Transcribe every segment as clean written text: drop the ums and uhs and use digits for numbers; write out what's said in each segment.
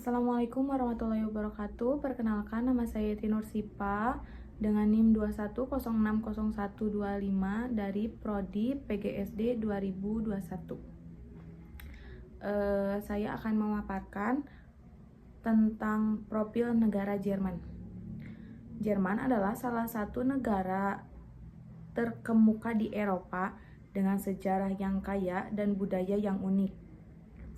Assalamualaikum warahmatullahi wabarakatuh. Perkenalkan, nama saya Yeti Nursipa dengan NIM 210600125 dari Prodi PGSD 2021. Saya akan memaparkan tentang profil negara Jerman. Jerman adalah salah satu negara terkemuka di Eropa dengan sejarah yang kaya dan budaya yang unik.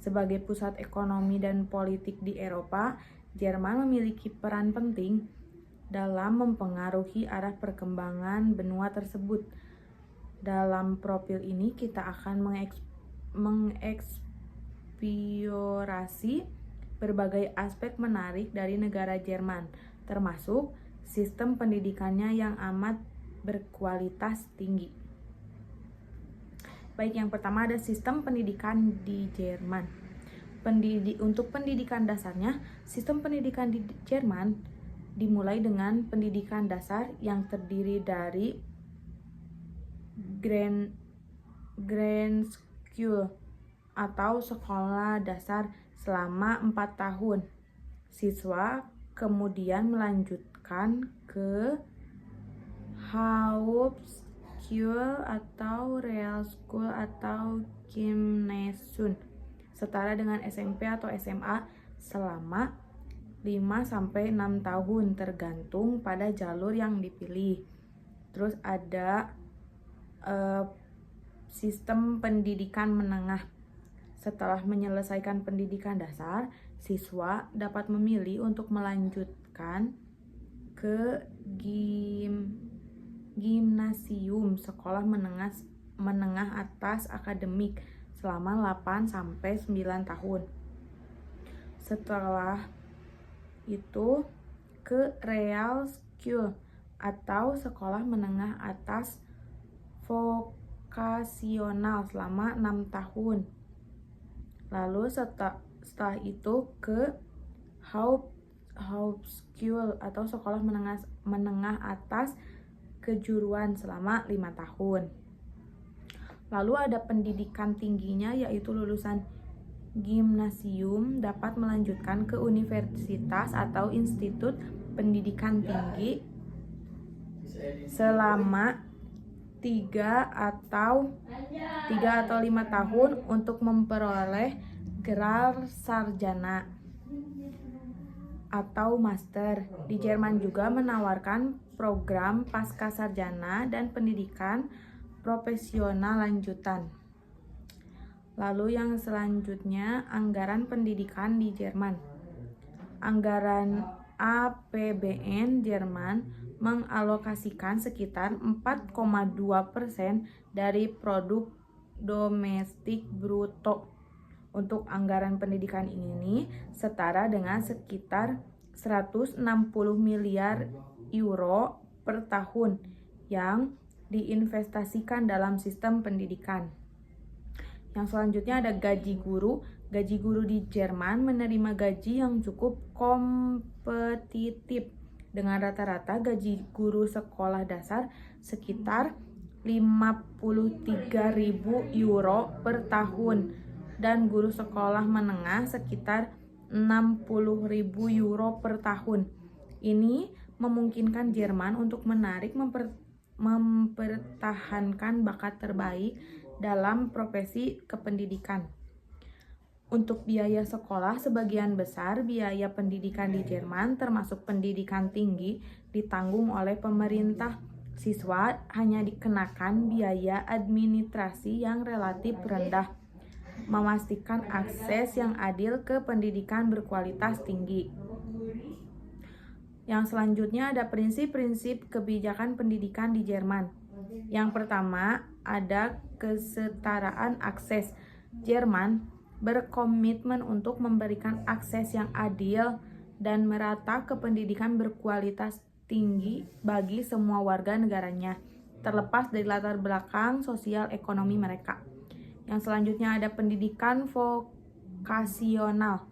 Sebagai pusat ekonomi dan politik di Eropa, Jerman memiliki peran penting dalam mempengaruhi arah perkembangan benua tersebut. Dalam profil ini kita akan mengeksplorasi berbagai aspek menarik dari negara Jerman, termasuk sistem pendidikannya yang amat berkualitas tinggi. Baik, yang pertama ada sistem pendidikan di Jerman. Untuk pendidikan dasarnya, sistem pendidikan di Jerman dimulai dengan pendidikan dasar yang terdiri dari Grundschule atau sekolah dasar selama 4 tahun. Siswa kemudian melanjutkan ke Hauptschule atau Realschule atau Gymnasium setara dengan SMP atau SMA selama 5-6 tahun tergantung pada jalur yang dipilih. Terus ada sistem pendidikan menengah. Setelah menyelesaikan pendidikan dasar, siswa dapat memilih untuk melanjutkan ke gimnasium, sekolah menengah atas akademik selama 8-9 tahun. Setelah itu ke Realschule atau sekolah menengah atas vokasional selama 6 tahun. Lalu setelah itu ke Hauptschule atau sekolah menengah atas kejuruan selama 5 tahun. Lalu ada pendidikan tingginya, yaitu lulusan gimnasium dapat melanjutkan ke universitas atau institut pendidikan tinggi selama 3 atau 5 tahun untuk memperoleh gelar sarjana atau master. Di Jerman juga menawarkan program pascasarjana dan pendidikan profesional lanjutan. Lalu yang selanjutnya, anggaran pendidikan di Jerman. Anggaran APBN Jerman mengalokasikan sekitar 4,2% dari produk domestik bruto. Untuk anggaran pendidikan ini setara dengan sekitar 160 miliar euro per tahun yang diinvestasikan dalam sistem pendidikan. Yang selanjutnya ada gaji guru. Gaji guru di Jerman menerima gaji yang cukup kompetitif dengan rata-rata gaji guru sekolah dasar sekitar 53.000 euro per tahun dan guru sekolah menengah sekitar 60.000 euro per tahun. Ini memungkinkan Jerman untuk menarik mempertahankan bakat terbaik dalam profesi kependidikan. Untuk biaya sekolah, sebagian besar biaya pendidikan di Jerman termasuk pendidikan tinggi ditanggung oleh pemerintah. Siswa hanya dikenakan biaya administrasi yang relatif rendah, memastikan akses yang adil ke pendidikan berkualitas tinggi. Yang selanjutnya ada prinsip-prinsip kebijakan pendidikan di Jerman. Yang pertama ada kesetaraan akses. Jerman berkomitmen untuk memberikan akses yang adil dan merata ke pendidikan berkualitas tinggi bagi semua warga negaranya, terlepas dari latar belakang sosial ekonomi mereka. Yang selanjutnya ada pendidikan vokasional.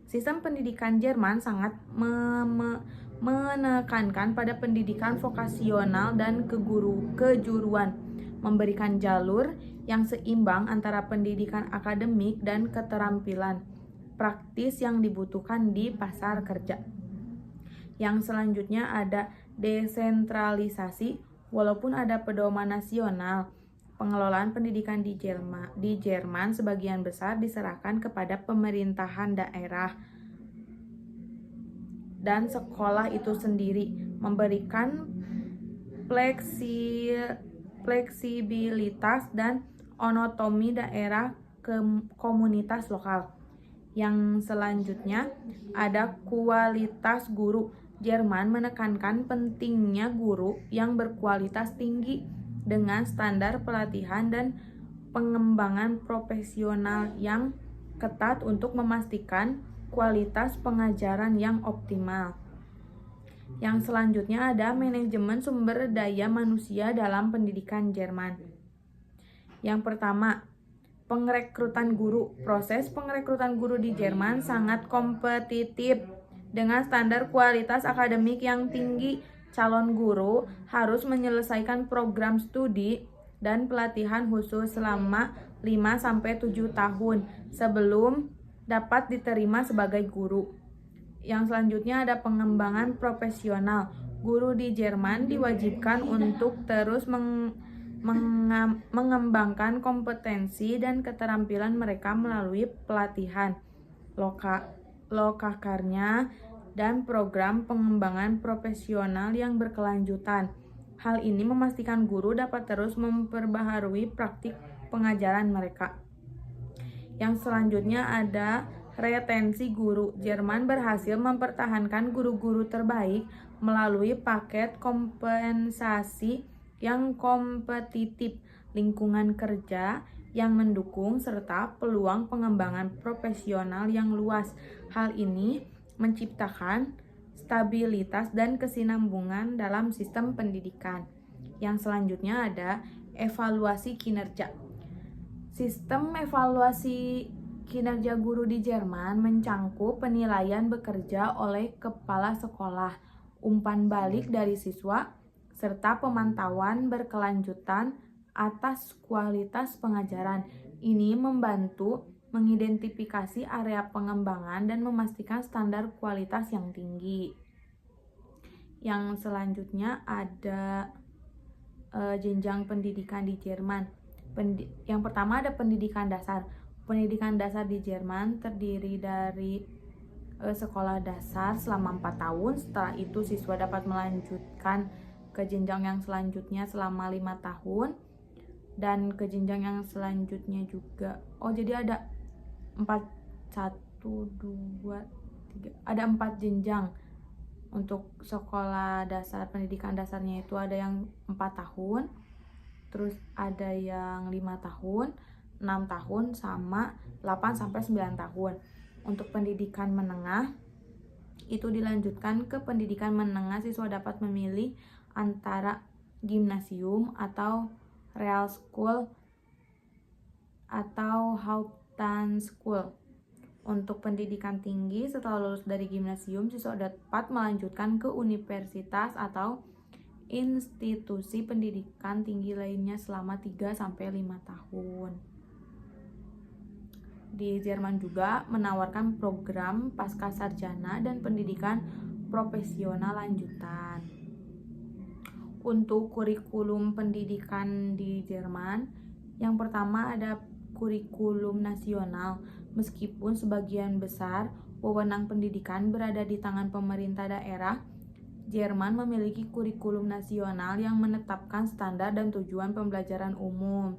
Sistem pendidikan Jerman sangat menekankan pada pendidikan vokasional dan kejuruan, memberikan jalur yang seimbang antara pendidikan akademik dan keterampilan. praktis yang dibutuhkan di pasar kerja. Yang selanjutnya ada desentralisasi. Walaupun ada pedoman nasional, pengelolaan pendidikan di Jerman sebagian besar diserahkan kepada pemerintahan daerah dan sekolah itu sendiri, memberikan fleksibilitas dan otonomi daerah ke komunitas lokal. Yang selanjutnya ada kualitas guru. Jerman menekankan pentingnya guru yang berkualitas tinggi dengan standar pelatihan dan pengembangan profesional yang ketat untuk memastikan kualitas pengajaran yang optimal. Yang selanjutnya ada manajemen sumber daya manusia dalam pendidikan Jerman. Yang pertama, pengrekrutan guru. Proses pengrekrutan guru di Jerman sangat kompetitif dengan standar kualitas akademik yang tinggi. Calon guru harus menyelesaikan program studi dan pelatihan khusus selama 5-7 tahun sebelum dapat diterima sebagai guru. Yang selanjutnya ada pengembangan profesional. Guru di Jerman diwajibkan untuk terus mengembangkan kompetensi dan keterampilan mereka melalui pelatihan, lokakarnya, dan program pengembangan profesional yang berkelanjutan. Hal ini memastikan guru dapat terus memperbaharui praktik pengajaran mereka. Yang selanjutnya ada retensi guru. Jerman berhasil mempertahankan guru-guru terbaik melalui paket kompensasi yang kompetitif, lingkungan kerja yang mendukung, serta peluang pengembangan profesional yang luas. Hal ini menciptakan stabilitas dan kesinambungan dalam sistem pendidikan. Yang selanjutnya ada evaluasi kinerja. Sistem evaluasi kinerja guru di Jerman mencangkup penilaian bekerja oleh kepala sekolah, umpan balik dari siswa, serta pemantauan berkelanjutan atas kualitas pengajaran. Ini membantu mengidentifikasi area pengembangan dan memastikan standar kualitas yang tinggi. Yang selanjutnya ada jenjang pendidikan di Jerman. Yang pertama ada pendidikan dasar. Pendidikan dasar di Jerman terdiri dari sekolah dasar selama 4 tahun. Setelah itu siswa dapat melanjutkan ke jenjang yang selanjutnya selama 5 tahun. Dan ke jenjang yang selanjutnya juga. Jadi ada 4 jenjang. Untuk sekolah dasar, pendidikan dasarnya itu ada yang 4 tahun. Terus ada yang 5 tahun, 6 tahun, sama 8-9 tahun. Untuk pendidikan menengah, itu dilanjutkan ke pendidikan menengah, siswa dapat memilih antara gimnasium atau real school atau Hauptschule. Untuk pendidikan tinggi, setelah lulus dari gimnasium, siswa dapat melanjutkan ke universitas atau institusi pendidikan tinggi lainnya selama 3-5 tahun. Di Jerman juga menawarkan program pascasarjana dan pendidikan profesional lanjutan. Untuk kurikulum pendidikan di Jerman, yang pertama ada kurikulum nasional. Meskipun sebagian besar wewenang pendidikan berada di tangan pemerintah daerah, Jerman memiliki kurikulum nasional yang menetapkan standar dan tujuan pembelajaran umum.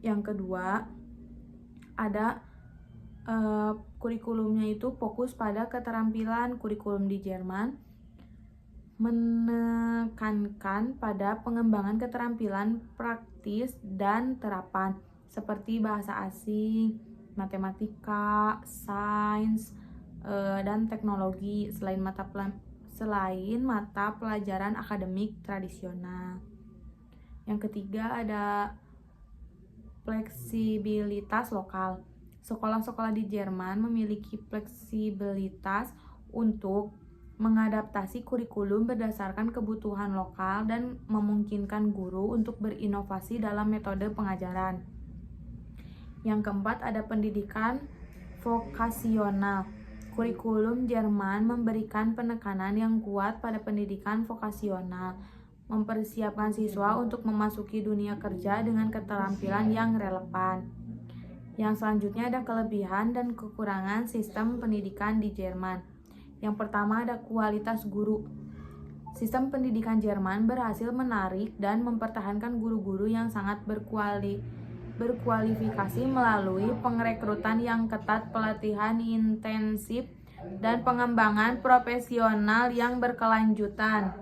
Yang kedua, ada kurikulumnya itu fokus pada keterampilan. Kurikulum di Jerman menekankan pada pengembangan keterampilan praktis dan terapan seperti bahasa asing, matematika, sains, dan teknologi selain mata pelajaran akademik tradisional. Yang ketiga ada fleksibilitas lokal. Sekolah-sekolah di Jerman memiliki fleksibilitas untuk mengadaptasi kurikulum berdasarkan kebutuhan lokal dan memungkinkan guru untuk berinovasi dalam metode pengajaran. Yang keempat ada pendidikan vokasional. Kurikulum Jerman memberikan penekanan yang kuat pada pendidikan vokasional, mempersiapkan siswa untuk memasuki dunia kerja dengan keterampilan yang relevan. Yang selanjutnya ada kelebihan dan kekurangan sistem pendidikan di Jerman. Yang pertama ada kualitas guru. Sistem pendidikan Jerman berhasil menarik dan mempertahankan guru-guru yang sangat berkualifikasi melalui pengrekrutan yang ketat, pelatihan intensif, dan pengembangan profesional yang berkelanjutan.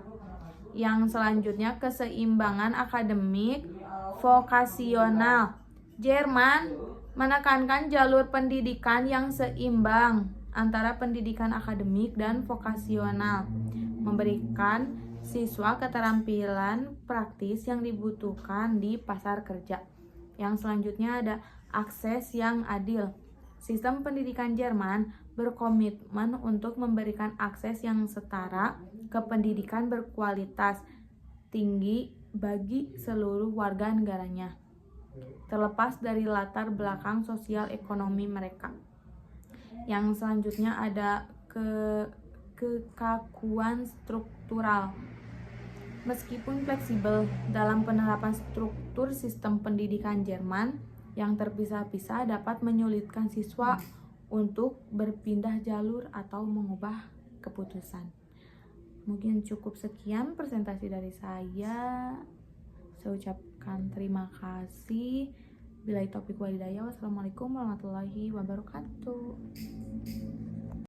Yang selanjutnya keseimbangan akademik vokasional. Jerman menekankan jalur pendidikan yang seimbang antara pendidikan akademik dan vokasional, memberikan siswa keterampilan praktis yang dibutuhkan di pasar kerja. Yang selanjutnya ada akses yang adil. Sistem pendidikan Jerman berkomitmen untuk memberikan akses yang setara ke pendidikan berkualitas tinggi bagi seluruh warga negaranya, terlepas dari latar belakang sosial ekonomi mereka. Yang selanjutnya ada kekakuan struktural. Meskipun fleksibel dalam penerapan struktur sistem pendidikan Jerman yang terpisah-pisah dapat menyulitkan siswa untuk berpindah jalur atau mengubah keputusan. Mungkin cukup sekian presentasi dari saya. Saya ucapkan terima kasih. Billahi taufiq wal hidayah. Wassalamualaikum warahmatullahi wabarakatuh.